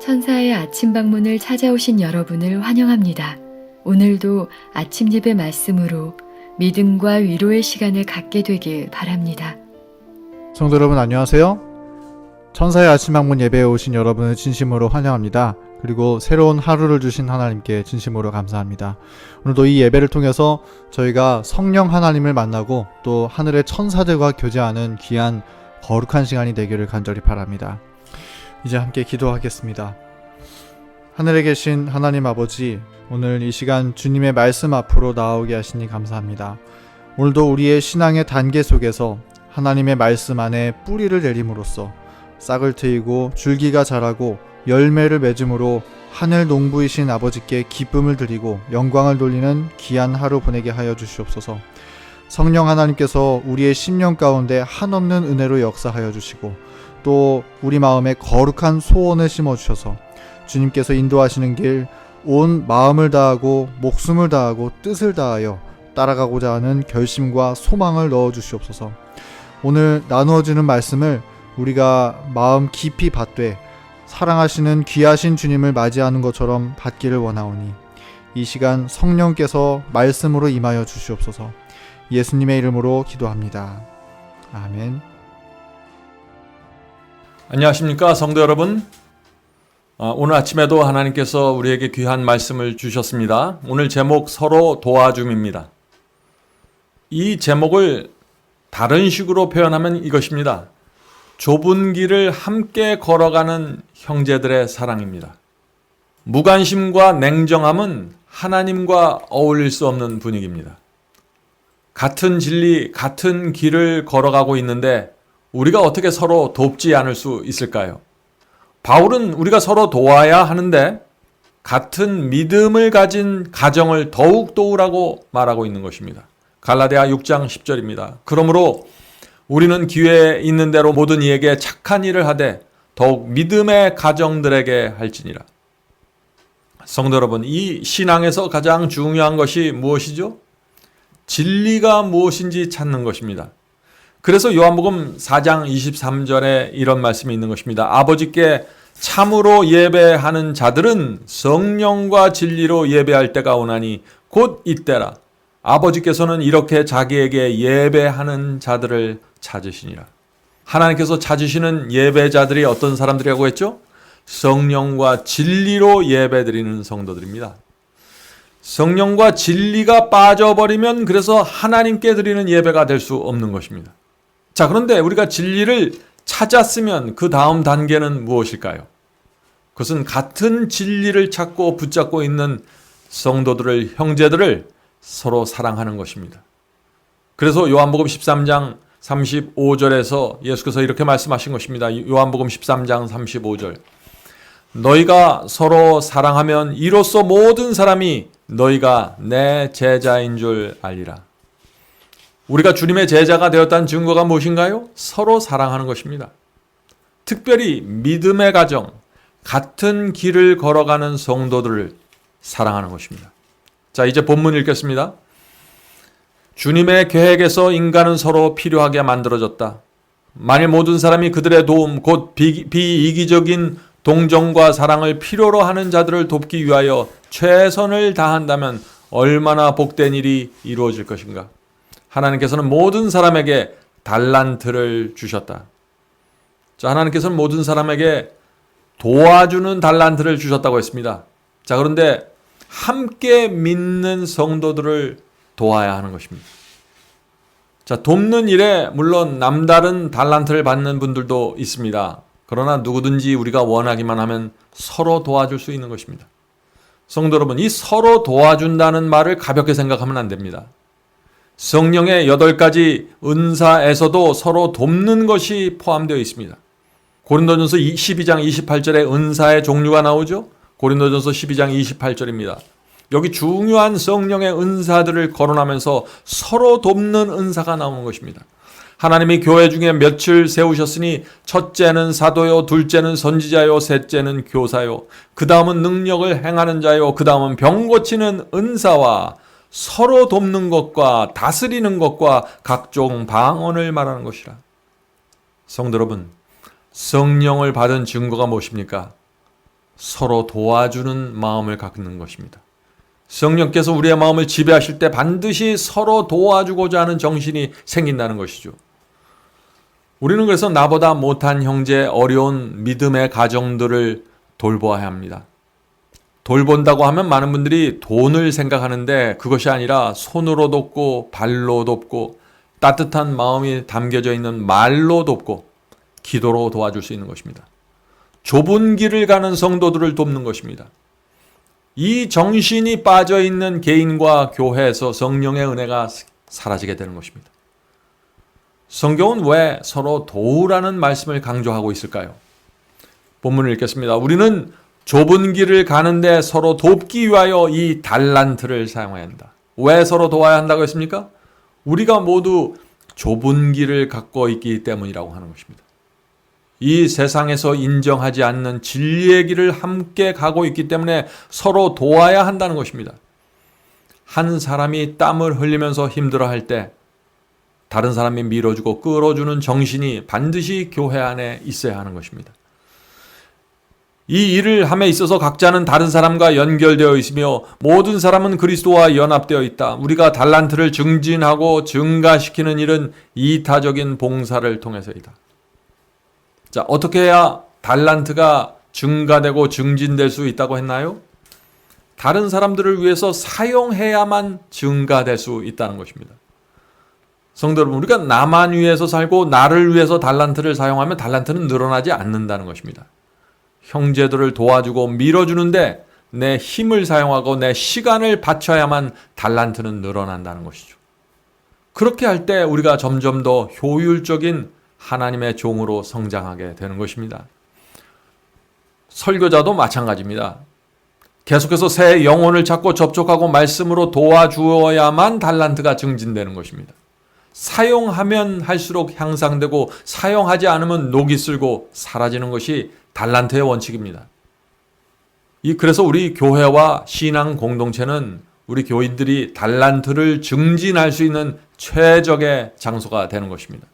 천사의 아침 방문을 찾아오신 여러분을 환영합니다. 오늘도 아침 예배 말씀으로 믿음과 위로의 시간을 갖게 되길 바랍니다. 성도 여러분 안녕하세요. 천사의 아침 방문 예배에 오신 여러분을 진심으로 환영합니다. 그리고 새로운 하루를 주신 하나님께 진심으로 감사합니다. 오늘도 이 예배를 통해서 저희가 성령 하나님을 만나고 또 하늘의 천사들과 교제하는 귀한 거룩한 시간이 되기를 간절히 바랍니다. 이제 함께 기도하겠습니다. 하늘에 계신 하나님 아버지, 오늘 이 시간 주님의 말씀 앞으로 나오게 하시니 감사합니다. 오늘도 우리의 신앙의 단계 속에서 하나님의 말씀 안에 뿌리를 내림으로써 싹을 트이고 줄기가 자라고 열매를 맺음으로 하늘 농부이신 아버지께 기쁨을 드리고 영광을 돌리는 귀한 하루 보내게 하여 주시옵소서. 성령 하나님께서 우리의 심령 가운데 한없는 은혜로 역사하여 주시고 또 우리 마음에 거룩한 소원을 심어주셔서 주님께서 인도하시는 길 온 마음을 다하고 목숨을 다하고 뜻을 다하여 따라가고자 하는 결심과 소망을 넣어주시옵소서. 오늘 나누어지는 말씀을 우리가 마음 깊이 받되 사랑하시는 귀하신 주님을 맞이하는 것처럼 받기를 원하오니 이 시간 성령께서 말씀으로 임하여 주시옵소서. 예수님의 이름으로 기도합니다. 아멘. 안녕하십니까 성도 여러분. 오늘 아침에도 하나님께서 우리에게 귀한 말씀을 주셨습니다. 오늘 제목 서로 도와줌입니다. 이 제목을 다른 식으로 표현하면 이것입니다. 좁은 길을 함께 걸어가는 형제들의 사랑입니다. 무관심과 냉정함은 하나님과 어울릴 수 없는 분위기입니다. 같은 진리, 같은 길을 걸어가고 있는데 우리가 어떻게 서로 돕지 않을 수 있을까요? 바울은 우리가 서로 도와야 하는데 같은 믿음을 가진 가정을 더욱 도우라고 말하고 있는 것입니다. 갈라디아 6장 10절입니다. 그러므로 우리는 기회에 있는 대로 모든 이에게 착한 일을 하되 더욱 믿음의 가정들에게 할지니라. 성도 여러분, 이 신앙에서 가장 중요한 것이 무엇이죠? 진리가 무엇인지 찾는 것입니다. 그래서 요한복음 4장 23절에 이런 말씀이 있는 것입니다. 아버지께 참으로 예배하는 자들은 성령과 진리로 예배할 때가 오나니 곧 이때라. 아버지께서는 이렇게 자기에게 예배하는 자들을 찾으시니라. 하나님께서 찾으시는 예배자들이 어떤 사람들이라고 했죠? 성령과 진리로 예배드리는 성도들입니다. 성령과 진리가 빠져버리면 그래서 하나님께 드리는 예배가 될 수 없는 것입니다. 자, 그런데 우리가 진리를 찾았으면 그 다음 단계는 무엇일까요? 그것은 같은 진리를 찾고 붙잡고 있는 성도들을, 형제들을 서로 사랑하는 것입니다. 그래서 요한복음 13장 35절에서 예수께서 이렇게 말씀하신 것입니다. 요한복음 13장 35절. 너희가 서로 사랑하면 이로써 모든 사람이 너희가 내 제자인 줄 알리라. 우리가 주님의 제자가 되었다는 증거가 무엇인가요? 서로 사랑하는 것입니다. 특별히 믿음의 가정, 같은 길을 걸어가는 성도들을 사랑하는 것입니다. 자, 이제 본문 읽겠습니다. 주님의 계획에서 인간은 서로 필요하게 만들어졌다. 만일 모든 사람이 그들의 도움, 곧 비이기적인 동정과 사랑을 필요로 하는 자들을 돕기 위하여 최선을 다한다면 얼마나 복된 일이 이루어질 것인가. 하나님께서는 모든 사람에게 달란트를 주셨다. 자, 하나님께서는 모든 사람에게 도와주는 달란트를 주셨다고 했습니다. 자, 그런데 함께 믿는 성도들을 도와야 하는 것입니다. 자, 돕는 일에 물론 남다른 달란트를 받는 분들도 있습니다. 그러나 누구든지 우리가 원하기만 하면 서로 도와줄 수 있는 것입니다. 성도 여러분, 이 서로 도와준다는 말을 가볍게 생각하면 안 됩니다. 성령의 8가지 은사에서도 서로 돕는 것이 포함되어 있습니다. 고린도전서 12장 28절에 은사의 종류가 나오죠. 고린도전서 12장 28절입니다. 여기 중요한 성령의 은사들을 거론하면서 서로 돕는 은사가 나오는 것입니다. 하나님이 교회 중에 몇을 세우셨으니 첫째는 사도요, 둘째는 선지자요, 셋째는 교사요, 그 다음은 능력을 행하는 자요, 그 다음은 병 고치는 은사와 서로 돕는 것과 다스리는 것과 각종 방언을 말하는 것이라. 성도 여러분, 성령을 받은 증거가 무엇입니까? 서로 도와주는 마음을 갖는 것입니다. 성령께서 우리의 마음을 지배하실 때 반드시 서로 도와주고자 하는 정신이 생긴다는 것이죠. 우리는 그래서 나보다 못한 형제, 어려운 믿음의 가정들을 돌보아야 합니다. 돌본다고 하면 많은 분들이 돈을 생각하는데 그것이 아니라 손으로 돕고 발로 돕고 따뜻한 마음이 담겨져 있는 말로 돕고 기도로 도와줄 수 있는 것입니다. 좁은 길을 가는 성도들을 돕는 것입니다. 이 정신이 빠져있는 개인과 교회에서 성령의 은혜가 사라지게 되는 것입니다. 성경은 왜 서로 도우라는 말씀을 강조하고 있을까요? 본문을 읽겠습니다. 우리는 좁은 길을 가는데 서로 돕기 위하여 이 달란트를 사용해야 한다. 왜 서로 도와야 한다고 했습니까? 우리가 모두 좁은 길을 갖고 있기 때문이라고 하는 것입니다. 이 세상에서 인정하지 않는 진리의 길을 함께 가고 있기 때문에 서로 도와야 한다는 것입니다. 한 사람이 땀을 흘리면서 힘들어할 때 다른 사람이 밀어주고 끌어주는 정신이 반드시 교회 안에 있어야 하는 것입니다. 이 일을 함에 있어서 각자는 다른 사람과 연결되어 있으며 모든 사람은 그리스도와 연합되어 있다. 우리가 달란트를 증진하고 증가시키는 일은 이타적인 봉사를 통해서이다. 자, 어떻게 해야 달란트가 증가되고 증진될 수 있다고 했나요? 다른 사람들을 위해서 사용해야만 증가될 수 있다는 것입니다. 성도 여러분, 우리가 나만 위해서 살고 나를 위해서 달란트를 사용하면 달란트는 늘어나지 않는다는 것입니다. 형제들을 도와주고 밀어주는데 내 힘을 사용하고 내 시간을 바쳐야만 달란트는 늘어난다는 것이죠. 그렇게 할 때 우리가 점점 더 효율적인 하나님의 종으로 성장하게 되는 것입니다. 설교자도 마찬가지입니다. 계속해서 새 영혼을 찾고 접촉하고 말씀으로 도와주어야만 달란트가 증진되는 것입니다. 사용하면 할수록 향상되고 사용하지 않으면 녹이 슬고 사라지는 것이 달란트의 원칙입니다. 그래서 우리 교회와 신앙 공동체는 우리 교인들이 달란트를 증진할 수 있는 최적의 장소가 되는 것입니다.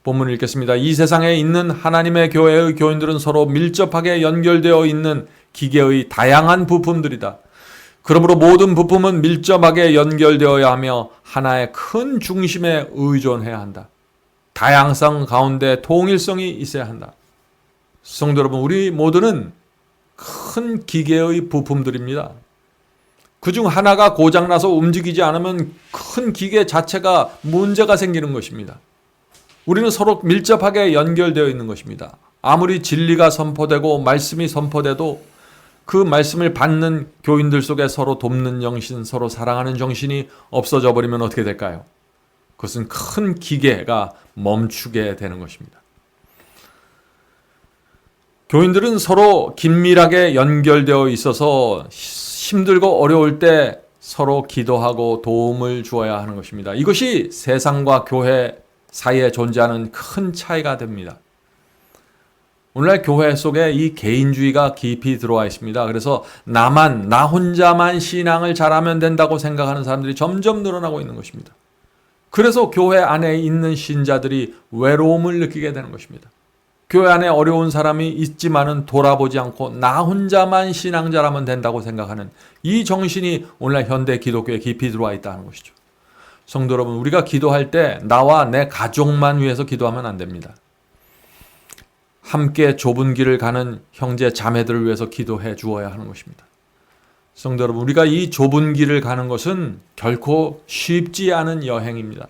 본문을 읽겠습니다. 이 세상에 있는 하나님의 교회의 교인들은 서로 밀접하게 연결되어 있는 기계의 다양한 부품들이다. 그러므로 모든 부품은 밀접하게 연결되어야 하며 하나의 큰 중심에 의존해야 한다. 다양성 가운데 통일성이 있어야 한다. 성도 여러분, 우리 모두는 큰 기계의 부품들입니다. 그중 하나가 고장나서 움직이지 않으면 큰 기계 자체가 문제가 생기는 것입니다. 우리는 서로 밀접하게 연결되어 있는 것입니다. 아무리 진리가 선포되고 말씀이 선포돼도 그 말씀을 받는 교인들 속에 서로 돕는 정신, 서로 사랑하는 정신이 없어져 버리면 어떻게 될까요? 그것은 큰 기계가 멈추게 되는 것입니다. 교인들은 서로 긴밀하게 연결되어 있어서 힘들고 어려울 때 서로 기도하고 도움을 주어야 하는 것입니다. 이것이 세상과 교회 사이에 존재하는 큰 차이가 됩니다. 오늘날 교회 속에 이 개인주의가 깊이 들어와 있습니다. 그래서 나 혼자만 신앙을 잘하면 된다고 생각하는 사람들이 점점 늘어나고 있는 것입니다. 그래서 교회 안에 있는 신자들이 외로움을 느끼게 되는 것입니다. 교회 안에 어려운 사람이 있지만은 돌아보지 않고 나 혼자만 신앙 잘하면 된다고 생각하는 이 정신이 오늘날 현대 기독교에 깊이 들어와 있다는 것이죠. 성도 여러분, 우리가 기도할 때 나와 내 가족만 위해서 기도하면 안 됩니다. 함께 좁은 길을 가는 형제 자매들을 위해서 기도해 주어야 하는 것입니다. 성도 여러분, 우리가 이 좁은 길을 가는 것은 결코 쉽지 않은 여행입니다.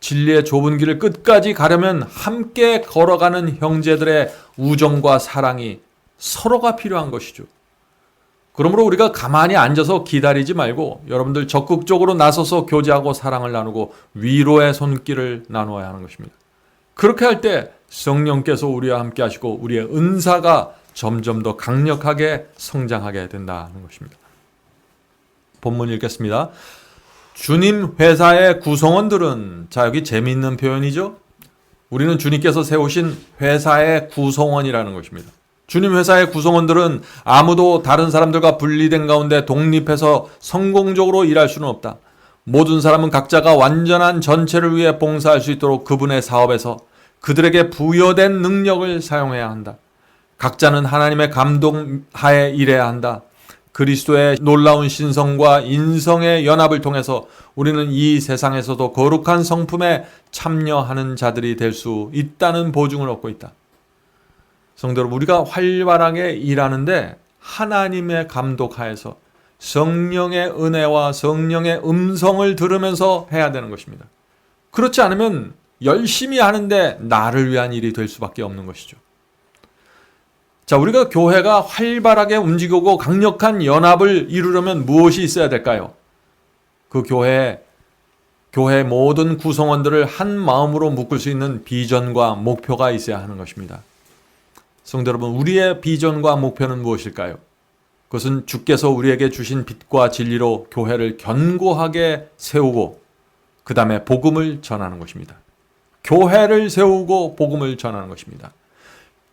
진리의 좁은 길을 끝까지 가려면 함께 걸어가는 형제들의 우정과 사랑이 서로가 필요한 것이죠. 그러므로 우리가 가만히 앉아서 기다리지 말고 여러분들 적극적으로 나서서 교제하고 사랑을 나누고 위로의 손길을 나누어야 하는 것입니다. 그렇게 할 때 성령께서 우리와 함께 하시고 우리의 은사가 점점 더 강력하게 성장하게 된다는 것입니다. 본문 읽겠습니다. 주님 회사의 구성원들은, 자, 여기 재미있는 표현이죠. 우리는 주님께서 세우신 회사의 구성원이라는 것입니다. 주님 회사의 구성원들은 아무도 다른 사람들과 분리된 가운데 독립해서 성공적으로 일할 수는 없다. 모든 사람은 각자가 완전한 전체를 위해 봉사할 수 있도록 그분의 사업에서 그들에게 부여된 능력을 사용해야 한다. 각자는 하나님의 감동하에 일해야 한다. 그리스도의 놀라운 신성과 인성의 연합을 통해서 우리는 이 세상에서도 거룩한 성품에 참여하는 자들이 될 수 있다는 보증을 얻고 있다. 성도 여러분, 우리가 활발하게 일하는데 하나님의 감독하에서 성령의 은혜와 성령의 음성을 들으면서 해야 되는 것입니다. 그렇지 않으면 열심히 하는데 나를 위한 일이 될 수밖에 없는 것이죠. 자, 우리가 교회가 활발하게 움직이고 강력한 연합을 이루려면 무엇이 있어야 될까요? 그 교회 모든 구성원들을 한 마음으로 묶을 수 있는 비전과 목표가 있어야 하는 것입니다. 성도 여러분, 우리의 비전과 목표는 무엇일까요? 그것은 주께서 우리에게 주신 빛과 진리로 교회를 견고하게 세우고 그 다음에 복음을 전하는 것입니다. 교회를 세우고 복음을 전하는 것입니다.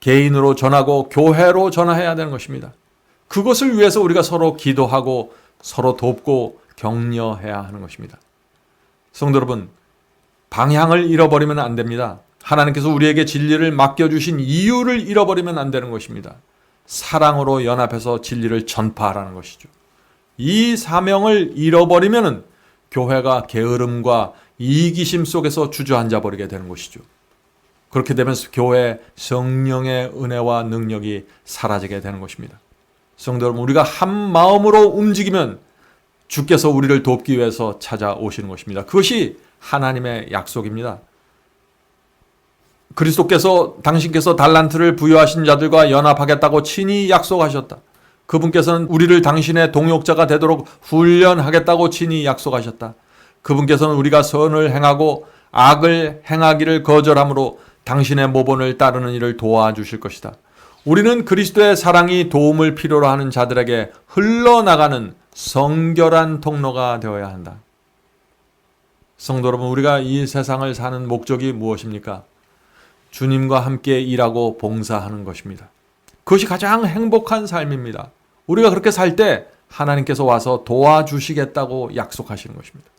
개인으로 전하고 교회로 전해야 되는 것입니다. 그것을 위해서 우리가 서로 기도하고 서로 돕고 격려해야 하는 것입니다. 성도 여러분, 방향을 잃어버리면 안 됩니다. 하나님께서 우리에게 진리를 맡겨주신 이유를 잃어버리면 안 되는 것입니다. 사랑으로 연합해서 진리를 전파하라는 것이죠. 이 사명을 잃어버리면 교회가 게으름과 이기심 속에서 주저앉아 버리게 되는 것이죠. 그렇게 되면서 교회의 성령의 은혜와 능력이 사라지게 되는 것입니다. 성도 여러분, 우리가 한 마음으로 움직이면 주께서 우리를 돕기 위해서 찾아오시는 것입니다. 그것이 하나님의 약속입니다. 그리스도께서 당신께서 달란트를 부여하신 자들과 연합하겠다고 친히 약속하셨다. 그분께서는 우리를 당신의 동역자가 되도록 훈련하겠다고 친히 약속하셨다. 그분께서는 우리가 선을 행하고 악을 행하기를 거절함으로 당신의 모본을 따르는 일을 도와주실 것이다. 우리는 그리스도의 사랑이 도움을 필요로 하는 자들에게 흘러나가는 성결한 통로가 되어야 한다. 성도 여러분, 우리가 이 세상을 사는 목적이 무엇입니까? 주님과 함께 일하고 봉사하는 것입니다. 그것이 가장 행복한 삶입니다. 우리가 그렇게 살 때 하나님께서 와서 도와주시겠다고 약속하시는 것입니다.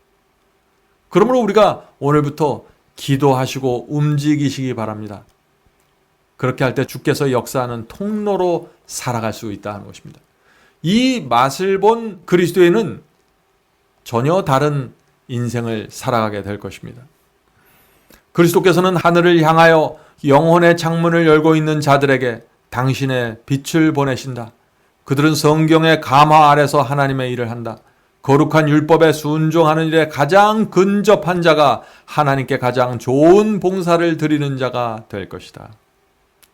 그러므로 우리가 오늘부터 기도하시고 움직이시기 바랍니다. 그렇게 할 때 주께서 역사하는 통로로 살아갈 수 있다는 것입니다. 이 맛을 본 그리스도인은 전혀 다른 인생을 살아가게 될 것입니다. 그리스도께서는 하늘을 향하여 영혼의 창문을 열고 있는 자들에게 당신의 빛을 보내신다. 그들은 성경의 감화 아래서 하나님의 일을 한다. 거룩한 율법에 순종하는 일에 가장 근접한 자가 하나님께 가장 좋은 봉사를 드리는 자가 될 것이다.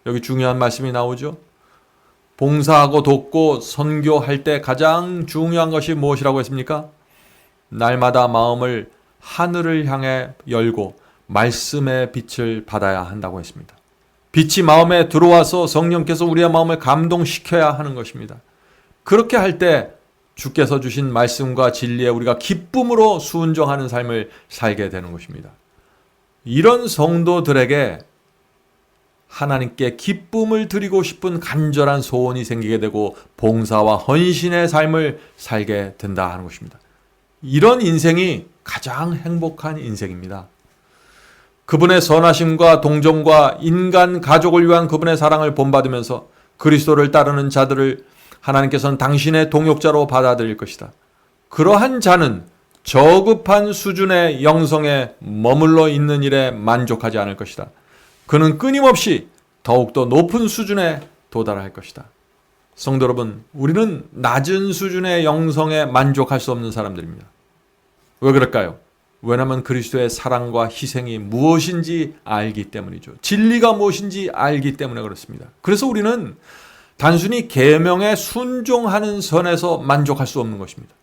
여기 중요한 말씀이 나오죠. 봉사하고 돕고 선교할 때 가장 중요한 것이 무엇이라고 했습니까? 날마다 마음을 하늘을 향해 열고 말씀의 빛을 받아야 한다고 했습니다. 빛이 마음에 들어와서 성령께서 우리의 마음을 감동시켜야 하는 것입니다. 그렇게 할 때 주께서 주신 말씀과 진리에 우리가 기쁨으로 순종하는 삶을 살게 되는 것입니다. 이런 성도들에게 하나님께 기쁨을 드리고 싶은 간절한 소원이 생기게 되고 봉사와 헌신의 삶을 살게 된다 하는 것입니다. 이런 인생이 가장 행복한 인생입니다. 그분의 선하심과 동정과 인간 가족을 위한 그분의 사랑을 본받으면서 그리스도를 따르는 자들을 하나님께서는 당신의 동역자로 받아들일 것이다. 그러한 자는 저급한 수준의 영성에 머물러 있는 일에 만족하지 않을 것이다. 그는 끊임없이 더욱더 높은 수준에 도달할 것이다. 성도 여러분, 우리는 낮은 수준의 영성에 만족할 수 없는 사람들입니다. 왜 그럴까요? 왜냐하면 그리스도의 사랑과 희생이 무엇인지 알기 때문이죠. 진리가 무엇인지 알기 때문에 그렇습니다. 그래서 우리는 단순히 계명에 순종하는 선에서 만족할 수 없는 것입니다.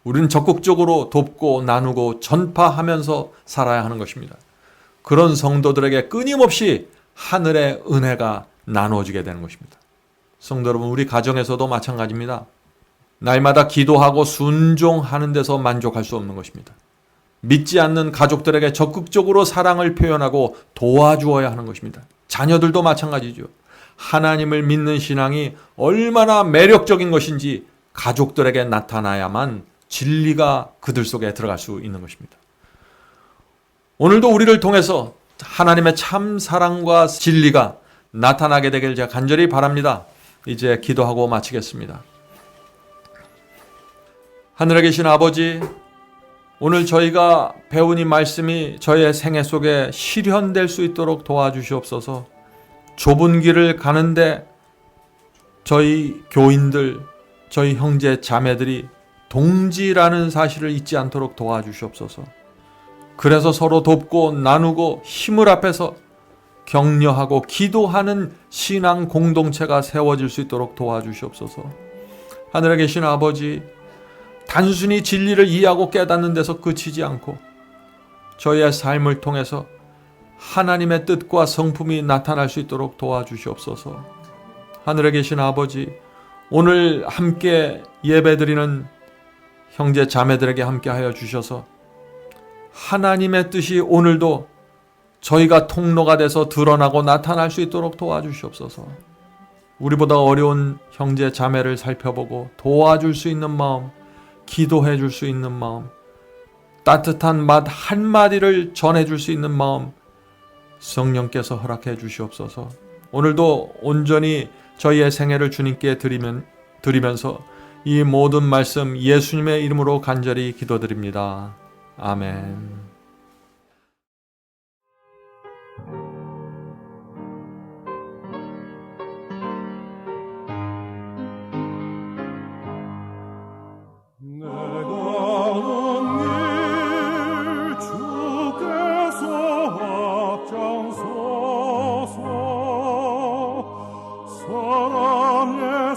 우리는 적극적으로 돕고 나누고 전파하면서 살아야 하는 것입니다. 그런 성도들에게 끊임없이 하늘의 은혜가 나눠지게 되는 것입니다. 성도 여러분, 우리 가정에서도 마찬가지입니다. 날마다 기도하고 순종하는 데서 만족할 수 없는 것입니다. 믿지 않는 가족들에게 적극적으로 사랑을 표현하고 도와주어야 하는 것입니다. 자녀들도 마찬가지죠. 하나님을 믿는 신앙이 얼마나 매력적인 것인지 가족들에게 나타나야만 진리가 그들 속에 들어갈 수 있는 것입니다. 오늘도 우리를 통해서 하나님의 참 사랑과 진리가 나타나게 되길 제가 간절히 바랍니다. 이제 기도하고 마치겠습니다. 하늘에 계신 아버지, 오늘 저희가 배운 이 말씀이 저의 생애 속에 실현될 수 있도록 도와주시옵소서. 좁은 길을 가는데 저희 교인들, 저희 형제 자매들이 동지라는 사실을 잊지 않도록 도와주시옵소서. 그래서 서로 돕고 나누고 힘을 합해서 격려하고 기도하는 신앙 공동체가 세워질 수 있도록 도와주시옵소서. 하늘에 계신 아버지, 단순히 진리를 이해하고 깨닫는 데서 그치지 않고 저희의 삶을 통해서 하나님의 뜻과 성품이 나타날 수 있도록 도와주시옵소서. 하늘에 계신 아버지, 오늘 함께 예배드리는 형제 자매들에게 함께 하여 주셔서 하나님의 뜻이 오늘도 저희가 통로가 돼서 드러나고 나타날 수 있도록 도와주시옵소서. 우리보다 어려운 형제 자매를 살펴보고 도와줄 수 있는 마음, 기도해 줄 수 있는 마음, 따뜻한 말 한마디를 전해 줄 수 있는 마음 성령께서 허락해 주시옵소서. 오늘도 온전히 저희의 생애를 주님께 드리면서 이 모든 말씀 예수님의 이름으로 간절히 기도드립니다. 아멘. 사랑의